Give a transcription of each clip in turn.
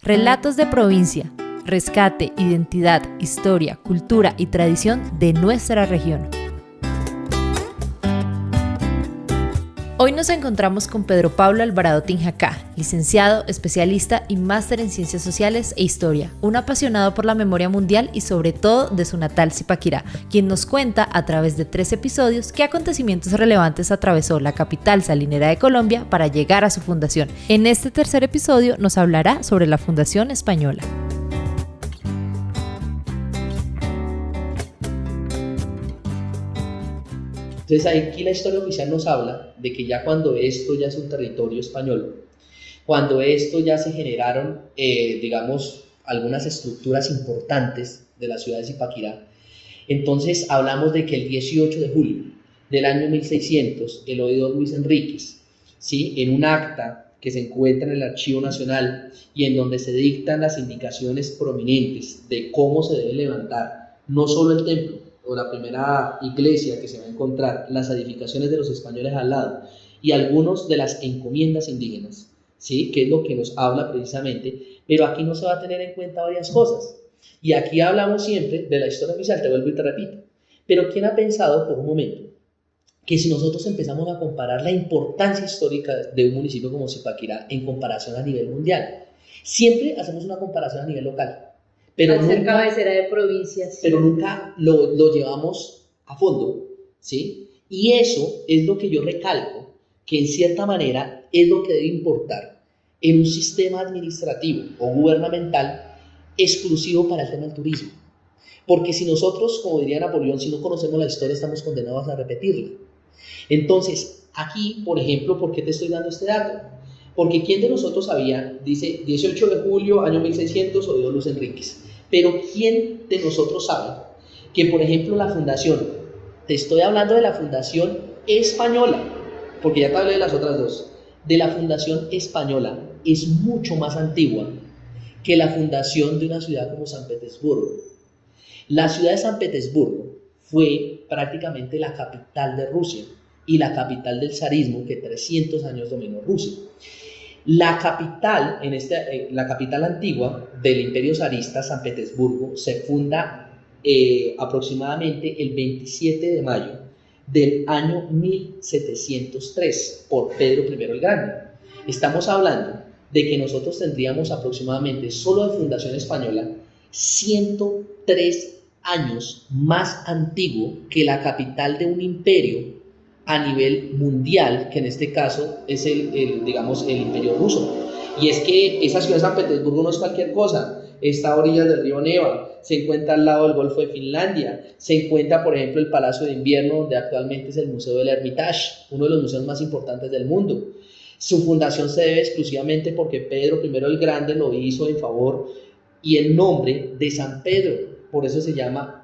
Relatos de provincia, rescate, identidad, historia, cultura y tradición de nuestra región. Hoy nos encontramos con Pedro Pablo Alvarado Tinjacá, licenciado, especialista y máster en Ciencias Sociales e Historia, un apasionado por la memoria mundial y sobre todo de su natal Zipaquirá, quien nos cuenta a través de 3 episodios qué acontecimientos relevantes atravesó la capital salinera de Colombia para llegar a su fundación. En este tercer episodio nos hablará sobre la Fundación Española. Entonces aquí la historia oficial nos habla de que ya cuando esto ya es un territorio español, cuando esto ya se generaron, algunas estructuras importantes de la ciudad de Zipaquirá, entonces hablamos de que el 18 de julio del año 1600, el oidor Luis Enríquez, ¿sí?, en un acta que se encuentra en el Archivo Nacional y en donde se dictan las indicaciones prominentes de cómo se debe levantar no solo el templo, o la primera iglesia que se va a encontrar, las edificaciones de los españoles al lado y algunos de las encomiendas indígenas, ¿sí?, que es lo que nos habla precisamente, pero aquí no se va a tener en cuenta varias cosas. Y aquí hablamos siempre de la historia oficial, te vuelvo y te repito. Pero ¿quién ha pensado por un momento que si nosotros empezamos a comparar la importancia histórica de un municipio como Zipaquirá en comparación a nivel mundial? Siempre hacemos una comparación a nivel local. Pero al ser cabecera de provincia, sí, pero nunca lo llevamos a fondo, ¿sí? Y eso es lo que yo recalco, que en cierta manera es lo que debe importar en un sistema administrativo o gubernamental exclusivo para el tema del turismo. Porque si nosotros, como diría Napoleón, si no conocemos la historia, estamos condenados a repetirla. Entonces, aquí, por ejemplo, ¿por qué te estoy dando este dato? Porque ¿quién de nosotros sabía? Dice 18 de julio, año 1600, oidor Luis Enríquez. Pero ¿quién de nosotros sabe que, por ejemplo, la fundación, te estoy hablando de la Fundación Española, porque ya te hablé de las otras dos, de la Fundación Española, es mucho más antigua que la fundación de una ciudad como San Petersburgo? La ciudad de San Petersburgo fue prácticamente la capital de Rusia y la capital del zarismo que 300 años dominó Rusia. La capital, la capital antigua del Imperio zarista, San Petersburgo, se funda aproximadamente el 27 de mayo del año 1703 por Pedro I el Grande. Estamos hablando de que nosotros tendríamos aproximadamente, solo de fundación española, 103 años más antiguo que la capital de un imperio a nivel mundial, que en este caso es el imperio ruso. Y es que esa ciudad de San Petersburgo no es cualquier cosa, está a orillas del río Neva, se encuentra al lado del Golfo de Finlandia, se encuentra, por ejemplo, el Palacio de Invierno, donde actualmente es el Museo del Hermitage, uno de los museos más importantes del mundo. Su fundación se debe exclusivamente porque Pedro I el Grande lo hizo en favor y en nombre de San Pedro, por eso se llama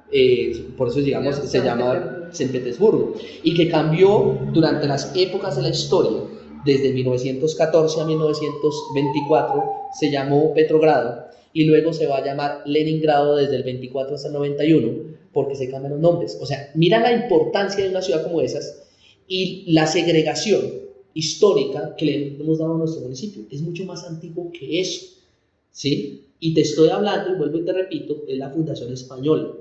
San Petersburgo, y que cambió durante las épocas de la historia. Desde 1914 a 1924 se llamó Petrogrado y luego se va a llamar Leningrado desde el 24 hasta el 91 porque se cambian los nombres. O sea, mira la importancia de una ciudad como esas y la segregación histórica que le hemos dado a nuestro municipio. Es mucho más antiguo que eso, ¿sí? Y te estoy hablando, y vuelvo y te repito, es la Fundación Española.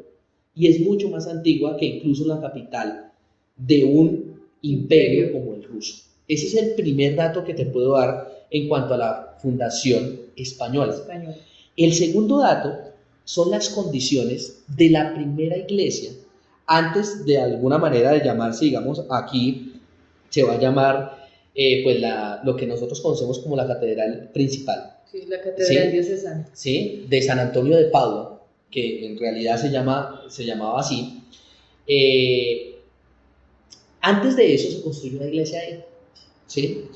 Y es mucho más antigua que incluso la capital de un imperio como el ruso. Ese es el primer dato que te puedo dar en cuanto a la Fundación Española. El segundo dato son las condiciones de la primera iglesia, antes de alguna manera de llamarse, digamos, aquí se va a llamar lo que nosotros conocemos como la catedral principal. Sí, la catedral diocesana. Sí, de San Antonio de Padua, que en realidad se llamaba así. Antes de eso se construyó una iglesia ahí, ¿sí?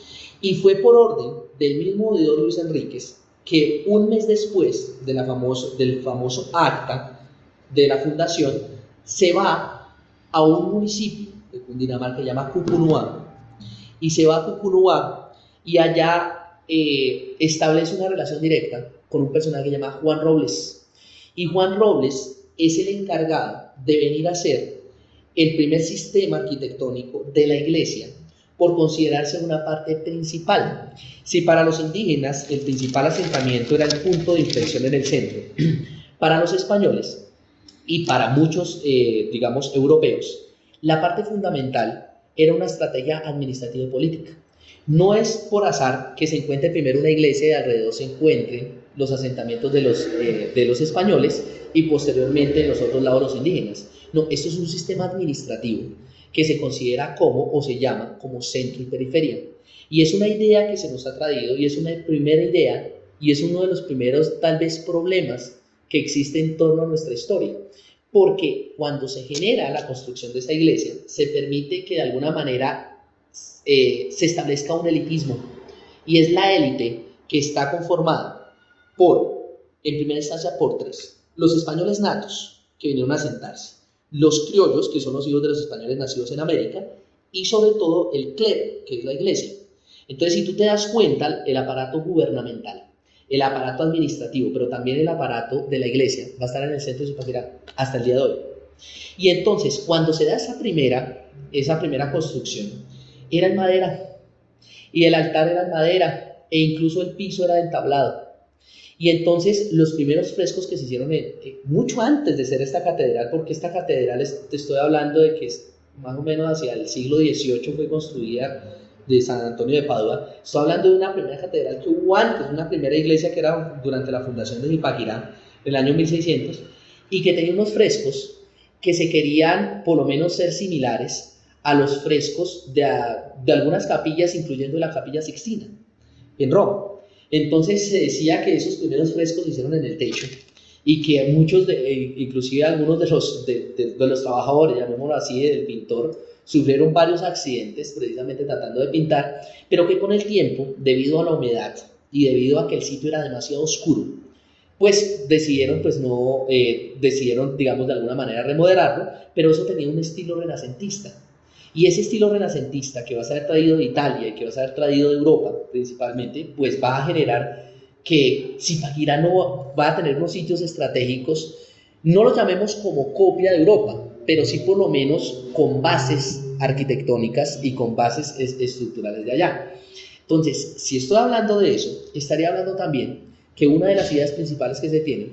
Y fue por orden del mismo oidor Luis Enríquez que un mes después del famoso acta de la fundación se va a un municipio de Cundinamarca que se llama Cucunuá, y se va a Cucunuá y allá establece una relación directa con un personaje que se llama Juan Robles. Y Juan Robles es el encargado de venir a hacer el primer sistema arquitectónico de la iglesia, por considerarse una parte principal. Si para los indígenas el principal asentamiento era el punto de inflexión en el centro, para los españoles y para muchos, digamos, europeos, la parte fundamental era una estrategia administrativa y política. No es por azar que se encuentre primero una iglesia y alrededor se encuentren los asentamientos de los españoles y posteriormente en los otros lados los indígenas. No, esto es un sistema administrativo que se considera como, o se llama, como centro y periferia. Y es una idea que se nos ha traído y es una primera idea y es uno de los primeros, tal vez, problemas que existe en torno a nuestra historia. Porque cuando se genera la construcción de esa iglesia, se permite que de alguna manera se establezca un elitismo. Y es la élite que está conformada por, en primera instancia, por tres. Los españoles natos, que vinieron a asentarse. Los criollos, que son los hijos de los españoles nacidos en América. Y sobre todo el clero, que es la iglesia. Entonces, si tú te das cuenta, el aparato gubernamental, el aparato administrativo, pero también el aparato de la iglesia va a estar en el centro de Zipaquirá hasta el día de hoy. Y entonces, cuando se da esa primera construcción, era en madera, y el altar era en madera, e incluso el piso era de entablado. Y entonces, los primeros frescos que se hicieron mucho antes de ser esta catedral, porque esta catedral, te estoy hablando de que es más o menos hacia el siglo XVIII fue construida, de San Antonio de Padua. Estoy hablando de una primera catedral que hubo antes, una primera iglesia que era durante la fundación de Zipaquirá, en el año 1600, y que tenía unos frescos que se querían por lo menos ser similares a los frescos de algunas capillas, incluyendo la Capilla Sixtina, en Roma. Entonces se decía que esos primeros frescos se hicieron en el techo, y que muchos, inclusive algunos de los trabajadores, llamémoslo así, del pintor, sufrieron varios accidentes precisamente tratando de pintar, pero que con el tiempo, debido a la humedad y debido a que el sitio era demasiado oscuro, pues decidieron, digamos, de alguna manera remodelarlo, pero eso tenía un estilo renacentista. Y ese estilo renacentista que va a ser traído de Italia y que va a ser traído de Europa principalmente, pues va a generar que Zipaquirá no va a tener unos sitios estratégicos, no los llamemos como copia de Europa, pero sí por lo menos con bases arquitectónicas y con bases estructurales de allá. Entonces, si estoy hablando de eso, estaría hablando también que una de las ideas principales que se tiene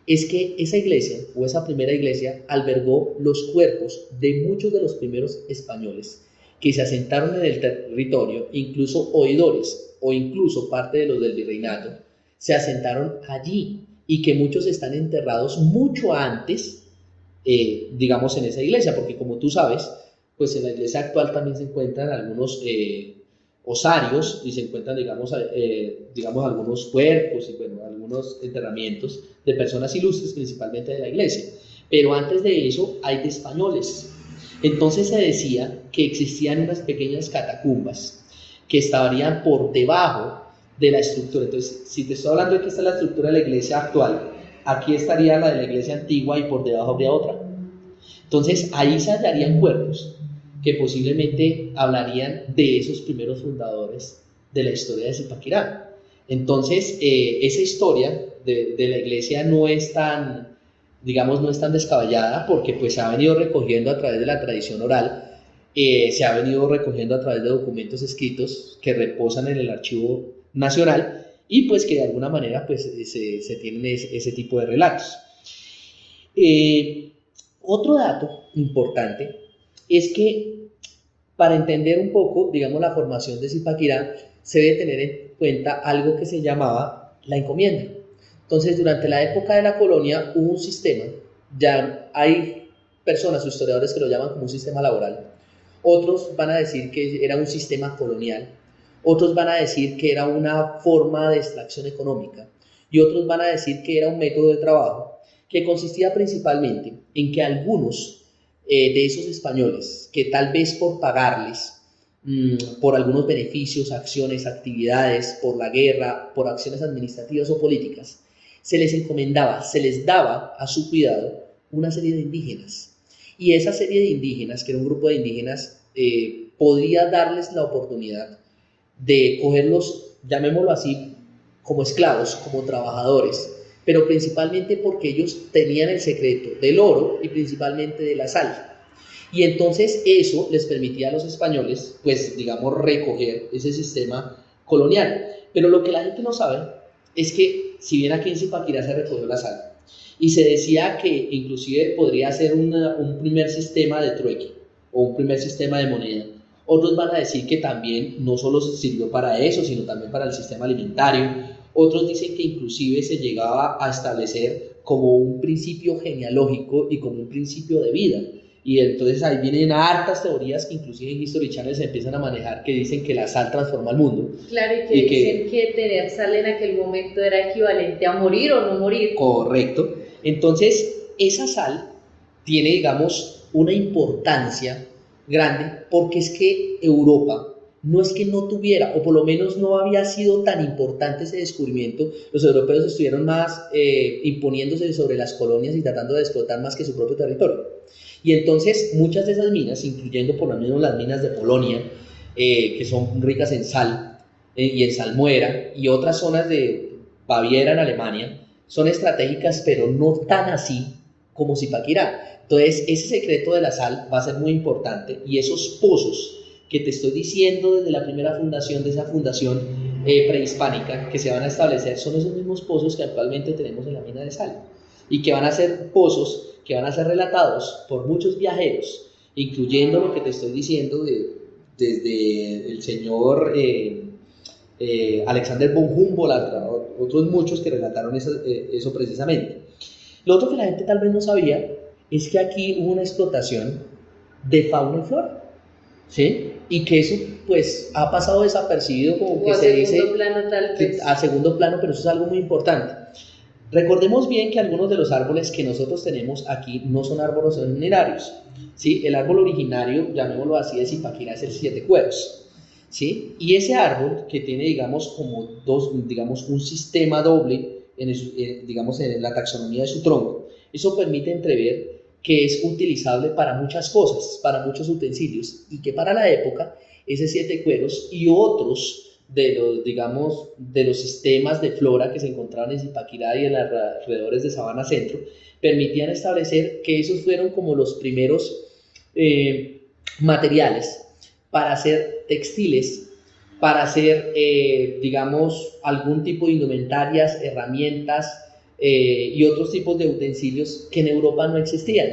es que esa iglesia, o esa primera iglesia, albergó los cuerpos de muchos de los primeros españoles que se asentaron en el territorio, incluso oidores o incluso parte de los del virreinato, se asentaron allí y que muchos están enterrados mucho antes, digamos, en esa iglesia, porque como tú sabes, pues en la iglesia actual también se encuentran algunos osarios y se encuentran, digamos, algunos cuerpos y bueno, algunos enterramientos de personas ilustres, principalmente de la iglesia. Pero antes de eso hay de españoles. Entonces se decía que existían unas pequeñas catacumbas que estarían por debajo de la estructura. Entonces, si te estoy hablando de que esta es la estructura de la iglesia actual, aquí estaría la de la iglesia antigua y por debajo habría otra. Entonces, ahí se hallarían cuerpos que posiblemente hablarían de esos primeros fundadores de la historia de Zipaquirá. Entonces, esa historia de la iglesia no es tan, digamos, no es tan descabellada, porque pues se ha venido recogiendo a través de la tradición oral, se ha venido recogiendo a través de documentos escritos que reposan en el Archivo Nacional y pues que de alguna manera pues se tienen ese tipo de relatos. Otro dato importante es que para entender un poco, digamos, la formación de Zipaquirá, se debe tener en cuenta algo que se llamaba la encomienda. Entonces, durante la época de la colonia hubo un sistema, ya hay personas o historiadores que lo llaman como un sistema laboral, otros van a decir que era un sistema colonial, otros van a decir que era una forma de extracción económica y otros van a decir que era un método de trabajo que consistía principalmente en que algunos de esos españoles, que tal vez por pagarles por algunos beneficios, acciones, actividades, por la guerra, por acciones administrativas o políticas, se les encomendaba, se les daba a su cuidado una serie de indígenas. Y esa serie de indígenas, que era un grupo de indígenas, podría darles la oportunidad de cogerlos, llamémoslo así, como esclavos, como trabajadores, pero principalmente porque ellos tenían el secreto del oro y principalmente de la sal. Y entonces eso les permitía a los españoles, pues digamos, recoger ese sistema colonial. Pero lo que la gente no sabe es que si bien aquí en Zipaquirá se recogió la sal, y se decía que inclusive podría ser un primer sistema de trueque o un primer sistema de moneda, otros van a decir que también no solo sirvió para eso, sino también para el sistema alimentario. Otros dicen que inclusive se llegaba a establecer como un principio genealógico y como un principio de vida. Y entonces ahí vienen hartas teorías que inclusive en History Channel se empiezan a manejar, que dicen que la sal transforma el mundo. Claro, y que dicen que tener sal en aquel momento era equivalente a morir o no morir. Correcto. Entonces, esa sal tiene, digamos, una importancia grande porque es que Europa no es que no tuviera, o por lo menos no había sido tan importante ese descubrimiento. Los europeos estuvieron más imponiéndose sobre las colonias y tratando de explotar más que su propio territorio. Y entonces muchas de esas minas, incluyendo por lo menos las minas de Polonia, que son ricas en sal y en salmuera, y otras zonas de Baviera en Alemania, son estratégicas, pero no tan así como Zipaquirá. Entonces, ese secreto de la sal va a ser muy importante, y esos pozos que te estoy diciendo desde la primera fundación, de esa fundación prehispánica, que se van a establecer, son esos mismos pozos que actualmente tenemos en la mina de sal, y que van a ser pozos que van a ser relatados por muchos viajeros, incluyendo lo que te estoy diciendo desde el señor Alexander von Humboldt, otros muchos que relataron eso precisamente. Lo otro que la gente tal vez no sabía es que aquí hubo una explotación de fauna y flora, ¿sí? Y que eso pues ha pasado desapercibido, como que se dice plano, tal vez. a segundo plano, pero eso es algo muy importante. Recordemos bien que algunos de los árboles que nosotros tenemos aquí no son árboles originarios, ¿sí? El árbol originario, llamémoslo así, de Zipaquirá es el siete cueros, ¿sí? Y ese árbol que tiene, digamos, como un sistema doble, digamos, en la taxonomía de su tronco, eso permite entrever que es utilizable para muchas cosas, para muchos utensilios, y que para la época, ese siete cueros y otros de los sistemas de flora que se encontraban en Zipaquirá y en los alrededores de Sabana Centro, permitían establecer que esos fueron como los primeros materiales para hacer textiles, para hacer, digamos, algún tipo de indumentarias, herramientas y otros tipos de utensilios que en Europa no existían,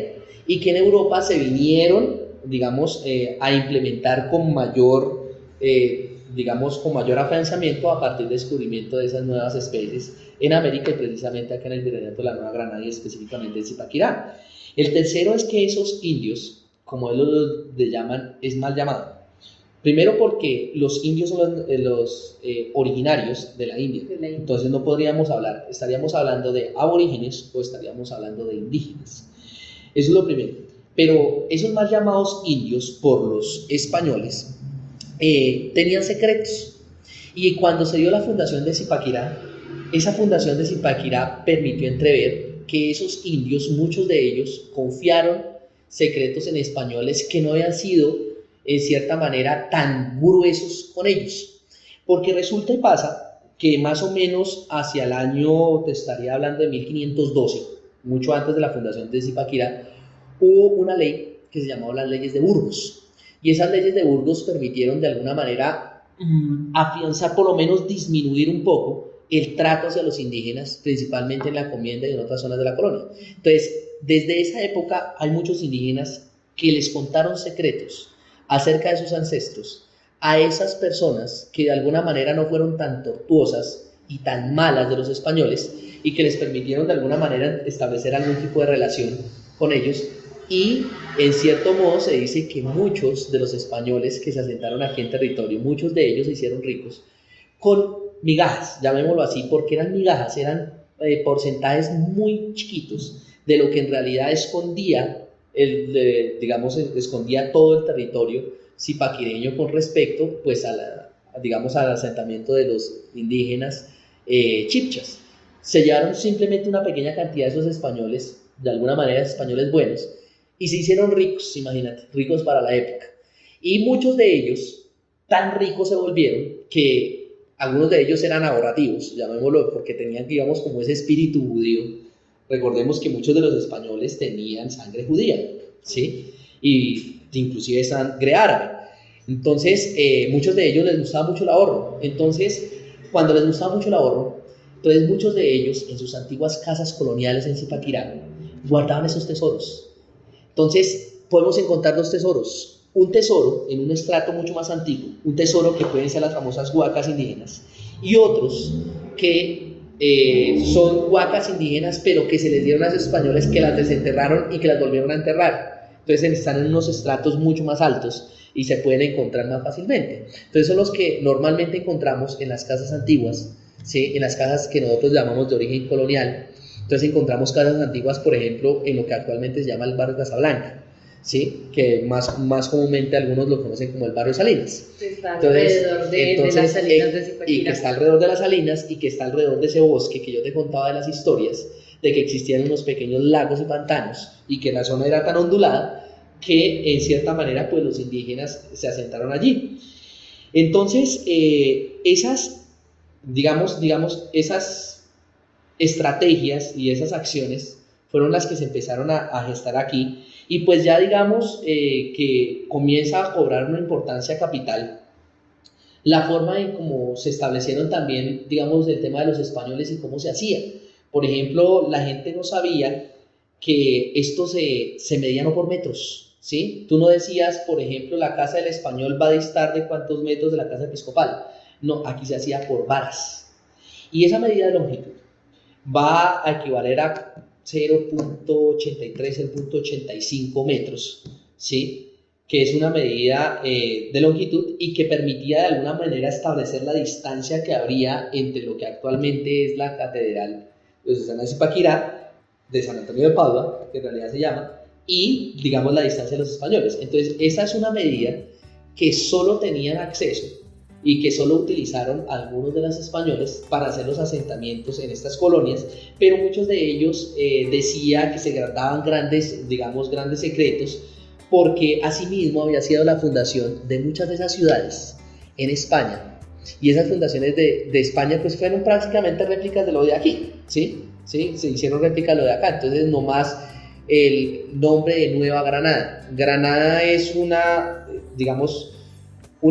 y que en Europa se vinieron, digamos, a implementar con mayor afianzamiento a partir del descubrimiento de esas nuevas especies en América, y precisamente acá en el virreinato de la Nueva Granada y específicamente en Zipaquirá. El tercero es que esos indios, como ellos los llaman, es mal llamado. Primero porque los indios son los originarios de la India. Entonces no podríamos hablar, estaríamos hablando de aborígenes o estaríamos hablando de indígenas. Eso es lo primero. Pero esos mal llamados indios por los españoles tenían secretos, y cuando se dio la fundación de Zipaquirá, esa fundación de Zipaquirá permitió entrever que esos indios, muchos de ellos, confiaron secretos en españoles que no habían sido en cierta manera tan gruesos con ellos, porque resulta y pasa que más o menos hacia el año, te estaría hablando de 1512, mucho antes de la fundación de Zipaquirá, hubo una ley que se llamaba las leyes de Burgos. Y esas leyes de Burgos permitieron de alguna manera afianzar, por lo menos disminuir un poco el trato hacia los indígenas, principalmente en la Comienda y en otras zonas de la colonia. Entonces, desde esa época hay muchos indígenas que les contaron secretos acerca de sus ancestros a esas personas que de alguna manera no fueron tan tortuosas y tan malas de los españoles, y que les permitieron de alguna manera establecer algún tipo de relación con ellos. Y en cierto modo se dice que muchos de los españoles que se asentaron aquí en territorio, muchos de ellos se hicieron ricos con migajas, llamémoslo así, porque eran migajas, eran porcentajes muy chiquitos de lo que en realidad escondía, escondía todo el territorio zipaquireño con respecto pues al asentamiento de los indígenas chibchas. Se llevaron simplemente una pequeña cantidad de esos españoles, de alguna manera españoles buenos, y se hicieron ricos, imagínate, ricos para la época. Y muchos de ellos tan ricos se volvieron que algunos de ellos eran ahorrativos, llamémoslo, porque tenían, digamos, como ese espíritu judío. Recordemos que muchos de los españoles tenían sangre judía, ¿sí? y inclusive sangre árabe. Entonces, muchos de ellos les gustaba mucho el ahorro. Entonces, cuando les gustaba mucho el ahorro, entonces muchos de ellos en sus antiguas casas coloniales en Zipaquirá guardaban esos tesoros. Entonces, podemos encontrar dos tesoros. Un tesoro en un estrato mucho más antiguo, un tesoro que pueden ser las famosas huacas indígenas, y otros que son huacas indígenas, pero que se les dieron a los españoles, que las desenterraron y que las volvieron a enterrar. Entonces están en unos estratos mucho más altos y se pueden encontrar más fácilmente. Entonces son los que normalmente encontramos en las casas antiguas, ¿sí? En las casas que nosotros llamamos de origen colonial. Entonces encontramos casas antiguas, por ejemplo, en lo que actualmente se llama el barrio Casablanca, ¿sí? Que más comúnmente algunos lo conocen como el barrio Salinas. Está alrededor de las salinas de Zipaquirá. Y que está alrededor de las salinas y que está alrededor de ese bosque que yo te contaba de las historias, de que existían unos pequeños lagos y pantanos y que la zona era tan ondulada que en cierta manera pues los indígenas se asentaron allí. Entonces esas estrategias y esas acciones fueron las que se empezaron a gestar aquí, y pues ya que comienza a cobrar una importancia capital la forma en cómo se establecieron también, el tema de los españoles y cómo se hacía. Por ejemplo, la gente no sabía que esto se medía no por metros, ¿sí? Tú no decías, por ejemplo, la casa del español va a distar de cuántos metros de la casa episcopal. No, aquí se hacía por varas. Y esa medida de longitud va a equivaler a 0.83, 0.85 metros, ¿sí? Que es una medida de longitud y que permitía de alguna manera establecer la distancia que habría entre lo que actualmente es la catedral de San Zipaquirá, de San Antonio de Padua, que en realidad se llama, y la distancia de los españoles. Entonces esa es una medida que solo tenían acceso y que solo utilizaron algunos de los españoles para hacer los asentamientos en estas colonias, pero muchos de ellos decía que se guardaban grandes secretos, porque asimismo había sido la fundación de muchas de esas ciudades en España, y esas fundaciones de España pues fueron prácticamente réplicas de lo de aquí, ¿sí? ¿Sí? Se hicieron réplicas de lo de acá. Entonces nomás el nombre de Nueva Granada. Granada es un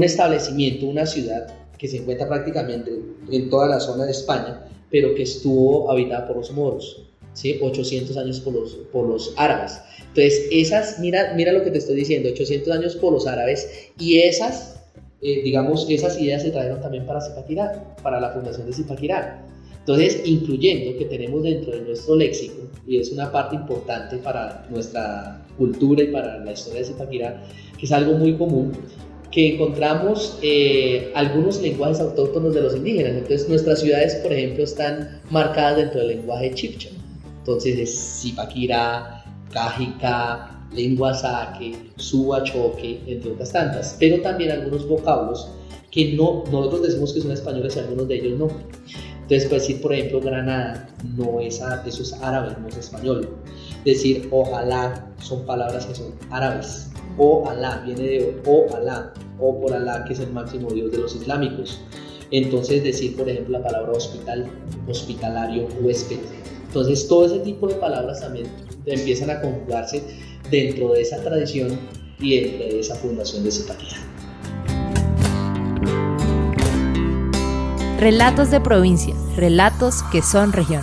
establecimiento, una ciudad que se encuentra prácticamente en toda la zona de España, pero que estuvo habitada por los moros, ¿sí? 800 años por los árabes. Entonces mira lo que te estoy diciendo, 800 años por los árabes, y esas ideas se trajeron también para Zipaquirá, para la fundación de Zipaquirá. Entonces, incluyendo que tenemos dentro de nuestro léxico, y es una parte importante para nuestra cultura y para la historia de Zipaquirá, que es algo muy común, que encontramos algunos lenguajes autóctonos de los indígenas. Entonces, nuestras ciudades, por ejemplo, están marcadas dentro del lenguaje chibcha. Entonces, es Zipaquirá, Cajica, lengua saque, subachoque, entre otras tantas. Pero también algunos vocablos que nosotros decimos que son españoles y algunos de ellos no. Entonces, puedes decir, por ejemplo, Granada, eso es árabe, no es español. Decir ojalá son palabras que son árabes. O Alá viene de O Alá, o por Alá, que es el máximo Dios de los islámicos. Entonces, decir, por ejemplo, la palabra hospital, hospitalario, huésped. Entonces, todo ese tipo de palabras también empiezan a conjugarse dentro de esa tradición y dentro de esa fundación de Zipaquirá. Relatos de provincia, relatos que son región.